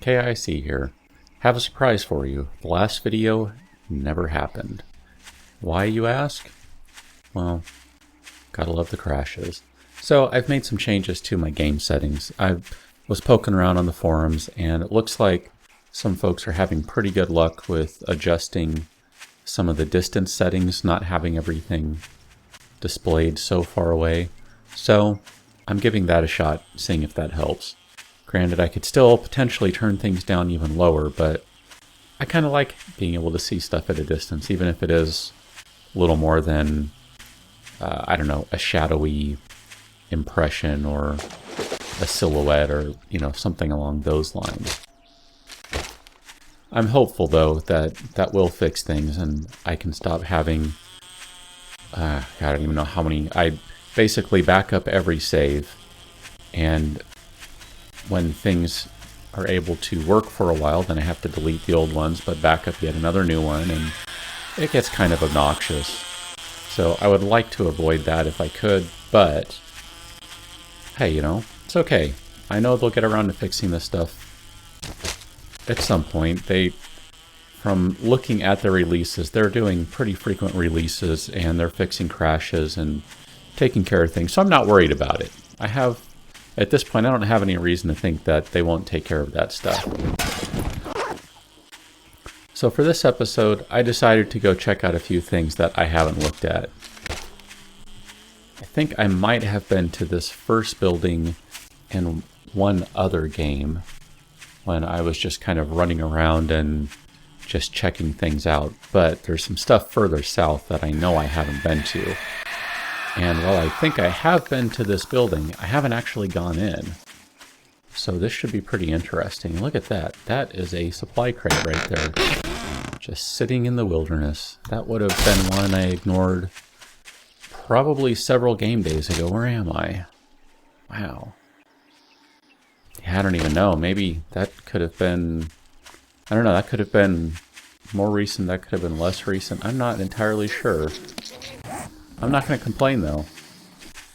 KIC here. Have a surprise for you. The last video never happened. Why, you ask? Well, gotta love the crashes. So I've made some changes to my game settings. I was poking around on the forums, and it looks like some folks are having pretty good luck with adjusting some of the distance settings, not having everything displayed so far away. So I'm giving that a shot, seeing if that helps. Granted, I could still potentially turn things down even lower, but I kind of like being able to see stuff at a distance, even if it is a little more than, I don't know, a shadowy impression or a silhouette or, something along those lines. I'm hopeful, though, that that will fix things and I can stop having, I don't even know how many. I basically back up every save, and when things are able to work for a while, then I have to delete the old ones, but back up yet another new one, and it gets kind of obnoxious. So I would like to avoid that if I could, but hey, it's okay. I know they'll get around to fixing this stuff at some point. From looking at the releases, they're doing pretty frequent releases, and they're fixing crashes and taking care of things, so I'm not worried about it. At this point, I don't have any reason to think that they won't take care of that stuff. So for this episode, I decided to go check out a few things that I haven't looked at. I think I might have been to this first building in one other game when I was just kind of running around and just checking things out. But there's some stuff further south that I know I haven't been to. And while I think I have been to this building, I haven't actually gone in. So this should be pretty interesting. Look at that. That is a supply crate right there. Just sitting in the wilderness. That would have been one I ignored probably several game days ago. Where am I? Wow. Yeah, I don't even know. Maybe that could have been... I don't know. That could have been more recent. That could have been less recent. I'm not entirely sure. I'm not going to complain, though.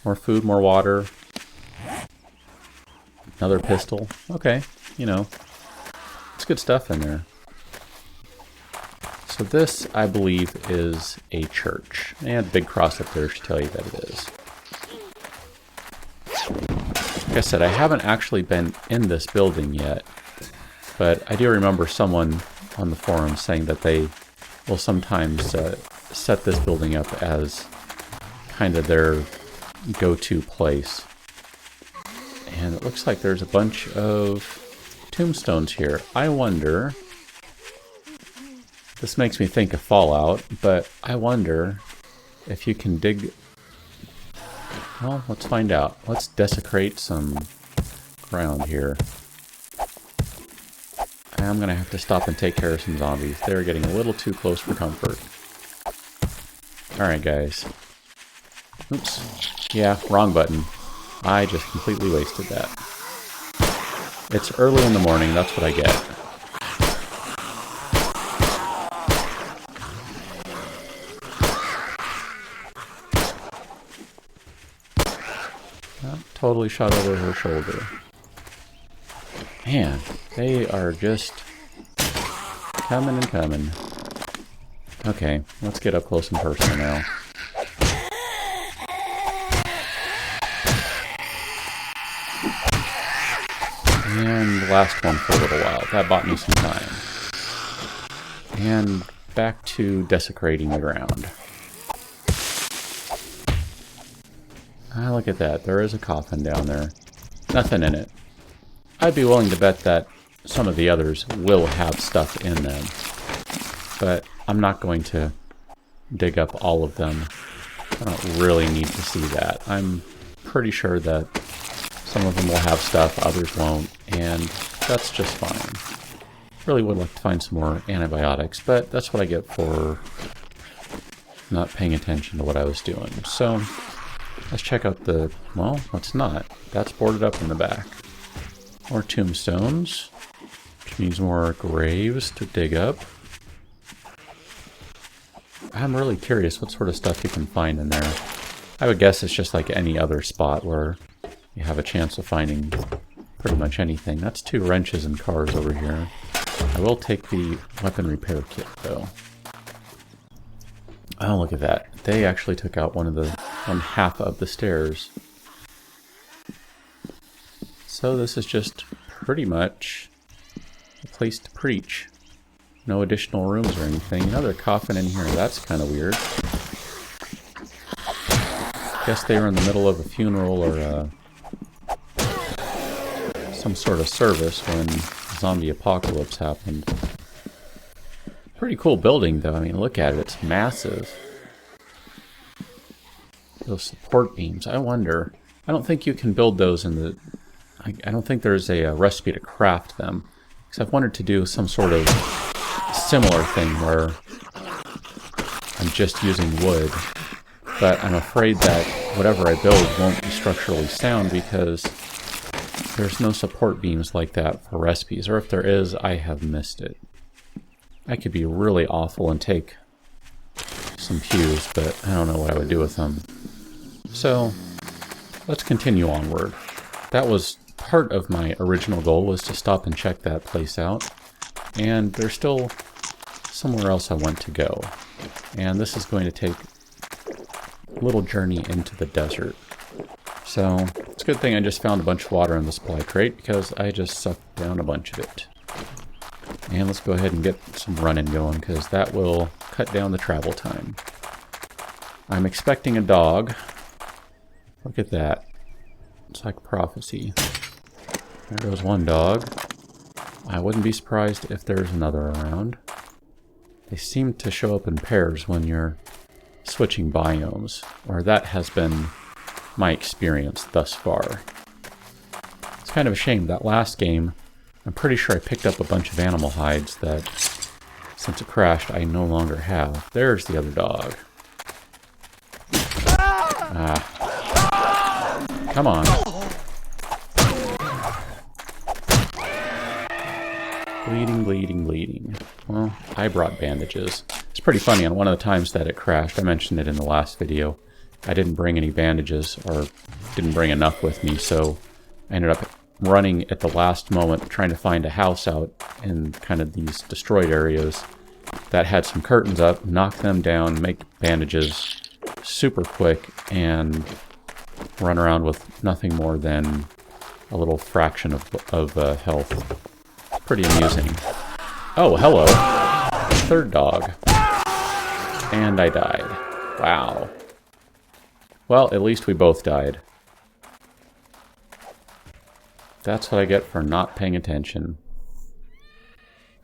More food, more water. Another pistol. Okay, it's good stuff in there. So this, I believe, is a church. And a big cross up there should tell you that it is. Like I said, I haven't actually been in this building yet. But I do remember someone on the forum saying that they will sometimes set this building up as kind of their go-to place. And it looks like there's a bunch of tombstones here. I wonder, this makes me think of Fallout, but I wonder if you can dig... Well, let's find out. Let's desecrate some ground here. I'm going to have to stop and take care of some zombies. They're getting a little too close for comfort. Alright, guys. Oops. Yeah, wrong button. I just completely wasted that. It's early in the morning, that's what I get. Totally shot over her shoulder. Man, they are just coming and coming. Okay, let's get up close and personal now. And last one for a little while. That bought me some time. And back to desecrating the ground. Ah, look at that. There is a coffin down there. Nothing in it. I'd be willing to bet that some of the others will have stuff in them. But I'm not going to dig up all of them. I don't really need to see that. I'm pretty sure that some of them will have stuff, others won't, and that's just fine. Really would like to find some more antibiotics, but that's what I get for not paying attention to what I was doing. So, let's check out the... well, let's not. That's boarded up in the back. More tombstones, which means more graves to dig up. I'm really curious what sort of stuff you can find in there. I would guess it's just like any other spot where you have a chance of finding pretty much anything. That's 2 wrenches and cars over here. I will take the weapon repair kit, though. Oh, look at that. They actually took out one half of the stairs. So this is just pretty much a place to preach. No additional rooms or anything. Another coffin in here. That's kind of weird. Guess they were in the middle of a funeral or some sort of service when the zombie apocalypse happened. Pretty cool building, though. I mean, look at it. It's massive. Those support beams. I wonder. I don't think you can build those in the... I don't think there's a recipe to craft them. Because I've wanted to do some sort of similar thing where I'm just using wood. But I'm afraid that whatever I build won't be structurally sound because there's no support beams like that for recipes. Or if there is, I have missed it. I could be really awful and take some pews, but I don't know what I would do with them. So, let's continue onward. That was part of my original goal, was to stop and check that place out. And there's still somewhere else I want to go. And this is going to take a little journey into the desert. So, it's a good thing I just found a bunch of water in the supply crate, because I just sucked down a bunch of it. And let's go ahead and get some running going, because that will cut down the travel time. I'm expecting a dog. Look at that. It's like prophecy. There goes one dog. I wouldn't be surprised if there's another around. They seem to show up in pairs when you're switching biomes, or that has been my experience thus far. It's kind of a shame. That last game, I'm pretty sure I picked up a bunch of animal hides that, since it crashed, I no longer have. There's the other dog. Ah. Come on. Bleeding, bleeding, bleeding. Well, I brought bandages. It's pretty funny, on one of the times that it crashed, I mentioned it in the last video, I didn't bring any bandages, or didn't bring enough with me, so I ended up running at the last moment, trying to find a house out in kind of these destroyed areas that had some curtains up, knock them down, make bandages super quick, and run around with nothing more than a little fraction of health. Pretty amusing. Oh, hello. Third dog. And I died. Wow. Well, at least we both died. That's what I get for not paying attention.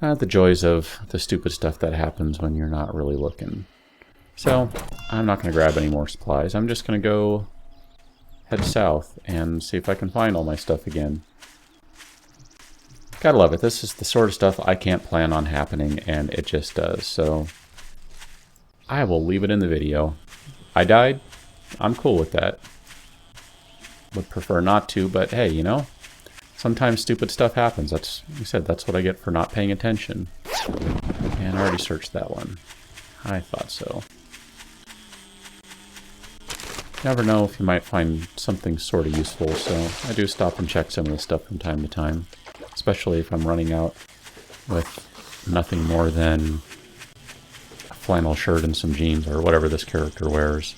The joys of the stupid stuff that happens when you're not really looking. So, I'm not going to grab any more supplies. I'm just going to go head south and see if I can find all my stuff again. Gotta love it. This is the sort of stuff I can't plan on happening, and it just does. So, I will leave it in the video. I died. I'm cool with that. Would prefer not to, but hey, you know, sometimes stupid stuff happens. That's, like I said, that's what I get for not paying attention. And I already searched that one. I thought so. Never know if you might find something sort of useful, so I do stop and check some of the stuff from time to time. Especially if I'm running out with nothing more than a flannel shirt and some jeans, or whatever this character wears.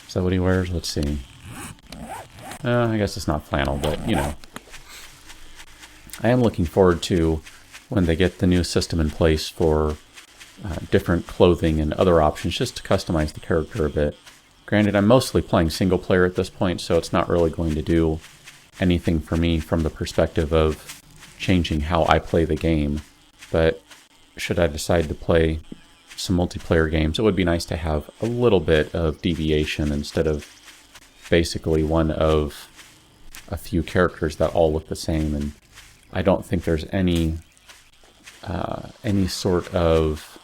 Is that what he wears? Let's see. I guess it's not flannel, but, you know. I am looking forward to when they get the new system in place for different clothing and other options, just to customize the character a bit. Granted, I'm mostly playing single player at this point, so it's not really going to do anything for me from the perspective of changing how I play the game. But should I decide to play some multiplayer games, it would be nice to have a little bit of deviation instead of basically one of a few characters that all look the same. And I don't think there's any sort of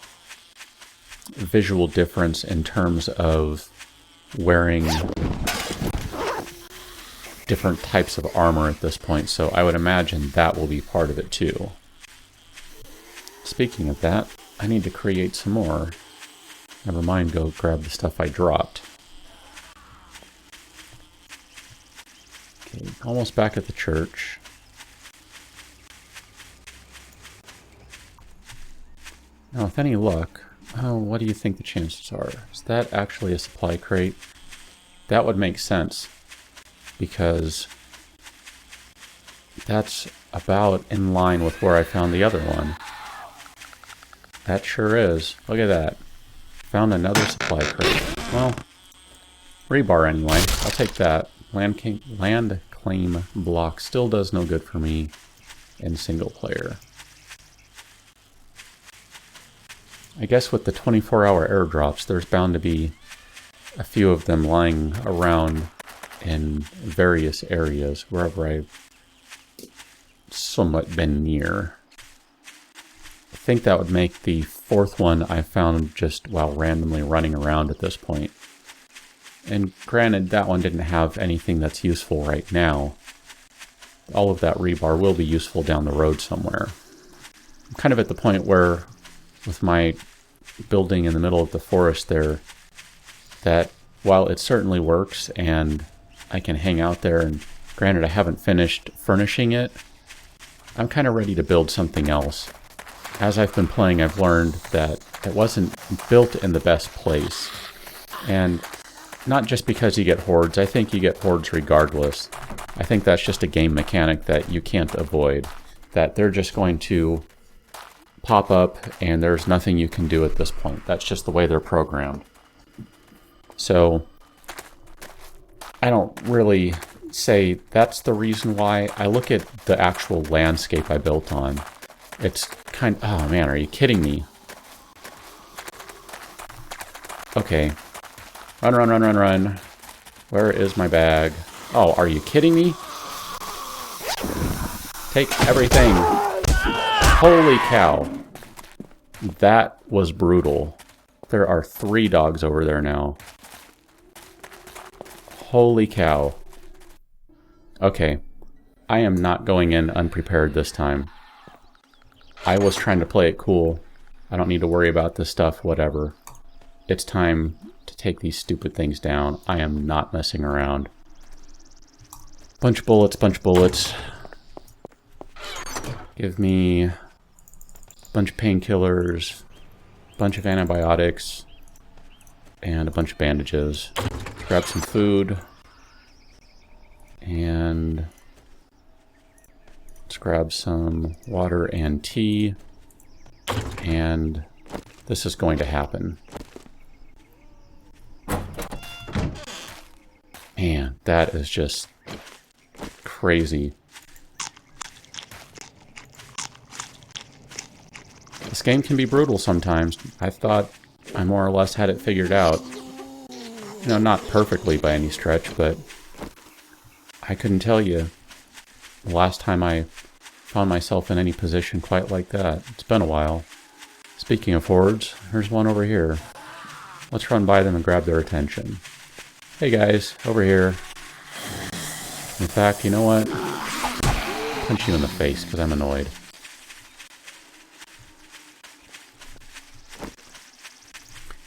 visual difference in terms of wearing different types of armor at this point, so I would imagine that will be part of it too. Speaking of that, I need to create some more. Never mind, go grab the stuff I dropped. Okay, almost back at the church. Now, with any luck, oh, what do you think the chances are? Is that actually a supply crate? That would make sense, because that's about in line with where I found the other one. That sure is. Look at that. Found another supply crate. Well, rebar anyway. I'll take that. Land claim block still does no good for me in single player. I guess with the 24-hour airdrops, there's bound to be a few of them lying around in various areas, wherever I've somewhat been near. I think that would make the fourth one I found just while randomly running around at this point. And granted, that one didn't have anything that's useful right now. All of that rebar will be useful down the road somewhere. I'm kind of at the point where, with my building in the middle of the forest there, that while it certainly works and I can hang out there, and granted I haven't finished furnishing it, I'm kind of ready to build something else. As I've been playing, I've learned that it wasn't built in the best place. And not just because you get hordes, I think you get hordes regardless. I think that's just a game mechanic that you can't avoid. That they're just going to pop up and there's nothing you can do at this point. That's just the way they're programmed. So I don't really say that's the reason why. I look at the actual landscape I built on. It's kind of, oh man, are you kidding me? Okay. Run, run, run, run, run. Where is my bag? Oh, are you kidding me? Take everything. Holy cow. That was brutal. There are 3 dogs over there now. Holy cow. Okay. I am not going in unprepared this time. I was trying to play it cool. I don't need to worry about this stuff, whatever. It's time to take these stupid things down. I am not messing around. Bunch of bullets, bunch of bullets. Give me a bunch of painkillers, bunch of antibiotics, and a bunch of bandages. Grab some food. And let's grab some water and tea. And this is going to happen. Man, that is just crazy. This game can be brutal sometimes. I thought I more or less had it figured out. You know, not perfectly by any stretch, but I couldn't tell you the last time I found myself in any position quite like that. It's been a while. Speaking of hordes, there's one over here. Let's run by them and grab their attention. Hey guys, over here. In fact, you know what? Punch you in the face because I'm annoyed.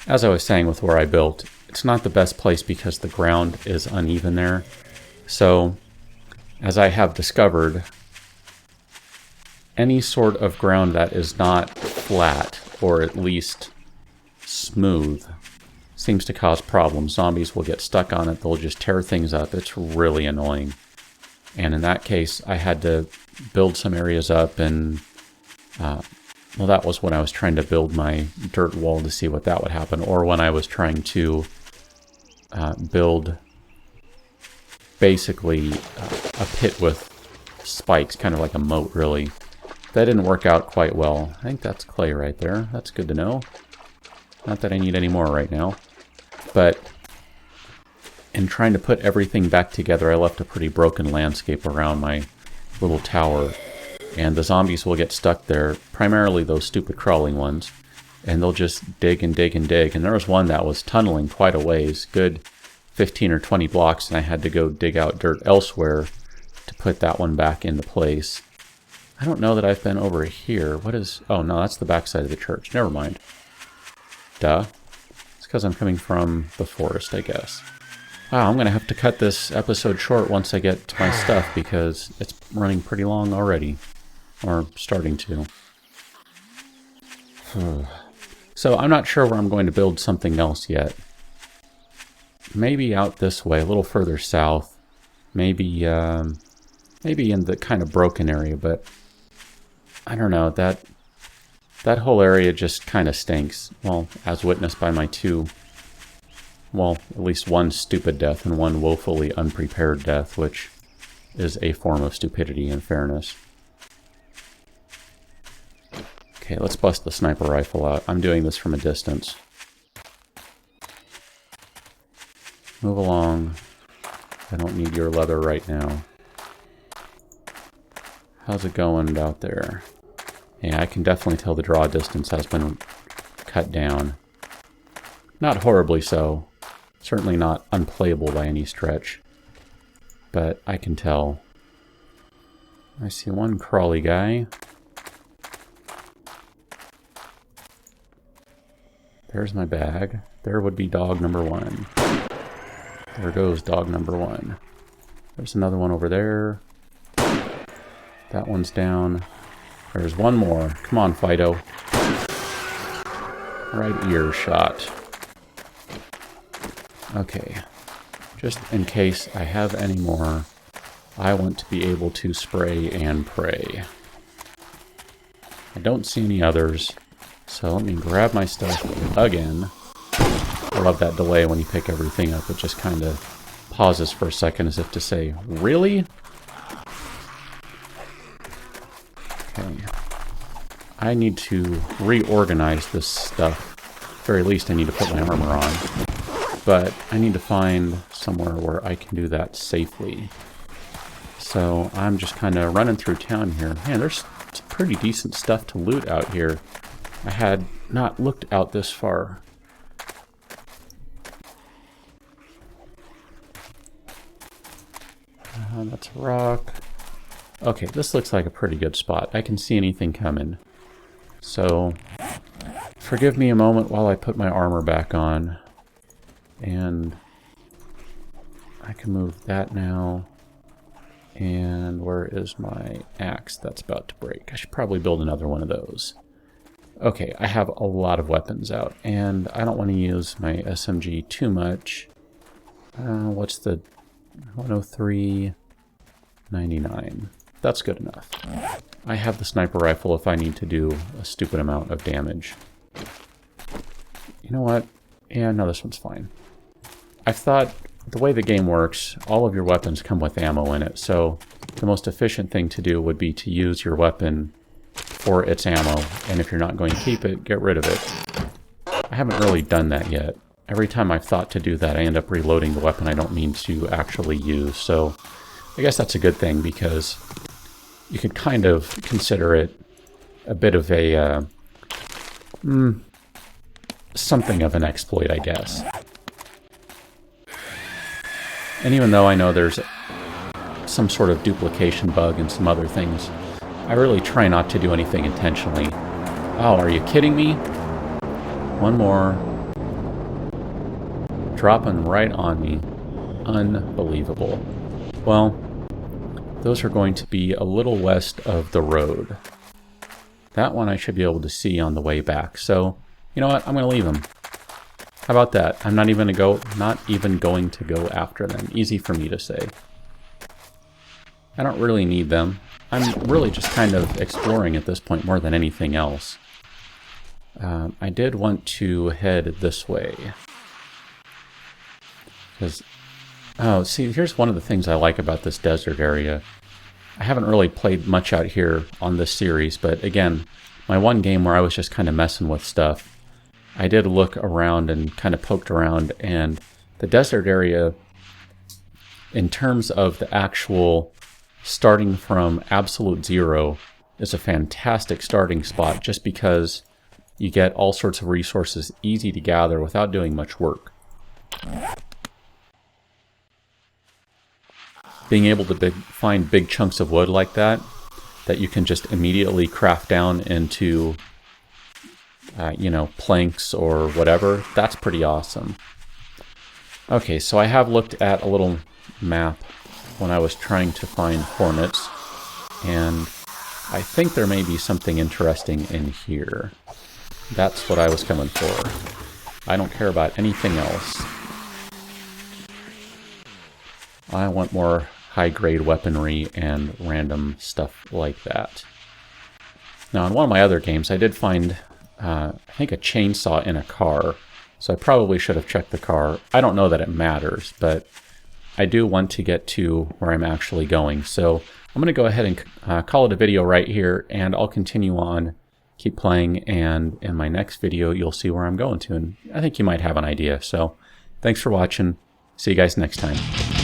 As I was saying with where I built, it's not the best place because the ground is uneven there. So, as I have discovered, any sort of ground that is not flat, or at least smooth, seems to cause problems. Zombies will get stuck on it, they'll just tear things up. It's really annoying. And in that case, I had to build some areas up, and well, that was when I was trying to build my dirt wall to see what that would happen, or when I was trying to build basically a pit with spikes, kind of like a moat, really. That didn't work out quite well. I think that's clay right there. That's good to know. Not that I need any more right now. But in trying to put everything back together, I left a pretty broken landscape around my little tower. And the zombies will get stuck there, primarily those stupid crawling ones. And they'll just dig and dig and dig. And there was one that was tunneling quite a ways, good 15 or 20 blocks, and I had to go dig out dirt elsewhere to put that one back into place. I don't know that I've been over here. What is... Oh, no, that's the backside of the church. Never mind. Duh. It's because I'm coming from the forest, I guess. Wow, I'm going to have to cut this episode short once I get to my stuff because it's running pretty long already. Or starting to. So I'm not sure where I'm going to build something else yet. Maybe out this way, a little further south. Maybe maybe in the kind of broken area, but I don't know. That whole area just kind of stinks. Well, as witnessed by my two, well, at least one stupid death and one woefully unprepared death, which is a form of stupidity in fairness. Okay, let's bust the sniper rifle out. I'm doing this from a distance. Move along. I don't need your leather right now. How's it going out there? Yeah, I can definitely tell the draw distance has been cut down. Not horribly so. Certainly not unplayable by any stretch. But I can tell. I see one crawly guy. There's my bag. There would be dog number one. There goes dog number one. There's another one over there. That one's down. There's one more. Come on, Fido. Right earshot. Okay. Just in case I have any more, I want to be able to spray and pray. I don't see any others, so let me grab my stuff again. I love that delay when you pick everything up. It just kind of pauses for a second as if to say, really? Okay. I need to reorganize this stuff. At the very least, I need to put my armor on. But I need to find somewhere where I can do that safely. So I'm just kind of running through town here. Man, there's some pretty decent stuff to loot out here. I had not looked out this far. That's a rock. Okay, this looks like a pretty good spot. I can see anything coming. So, forgive me a moment while I put my armor back on. And I can move that now. And where is my axe that's about to break? I should probably build another one of those. Okay, I have a lot of weapons out, and I don't want to use my SMG too much. What's the 103.99? That's good enough. I have the sniper rifle if I need to do a stupid amount of damage. You know what? Yeah, no, this one's fine. I thought the way the game works, all of your weapons come with ammo in it, so the most efficient thing to do would be to use your weapon for its ammo, and if you're not going to keep it, get rid of it. I haven't really done that yet. Every time I've thought to do that, I end up reloading the weapon I don't mean to actually use, so I guess that's a good thing, because you could kind of consider it a bit of a, something of an exploit, I guess. And even though I know there's some sort of duplication bug and some other things, I really try not to do anything intentionally. Oh, are you kidding me? One more. Dropping right on me. Unbelievable. Well, those are going to be a little west of the road. That one I should be able to see on the way back. So, you know what? I'm going to leave them. How about that? I'm not even going to go after them. Easy for me to say. I don't really need them. I'm really just kind of exploring at this point more than anything else. I did want to head this way. Because, oh, see, here's one of the things I like about this desert area. I haven't really played much out here on this series, but again, my one game where I was just kind of messing with stuff, I did look around and kind of poked around, and the desert area, in terms of the actual starting from absolute zero, is a fantastic starting spot just because you get all sorts of resources easy to gather without doing much work. Being able to find big chunks of wood like that you can just immediately craft down into you know, planks or whatever, that's pretty awesome. Okay, so I have looked at a little map when I was trying to find hornets, and I think there may be something interesting in here. That's what I was coming for. I don't care about anything else. I want more high-grade weaponry and random stuff like that. Now, in one of my other games, I did find, I think, a chainsaw in a car. So I probably should have checked the car. I don't know that it matters, but I do want to get to where I'm actually going. So I'm going to go ahead and call it a video right here, and I'll continue on, keep playing, and in my next video, you'll see where I'm going to. And I think you might have an idea. So thanks for watching. See you guys next time.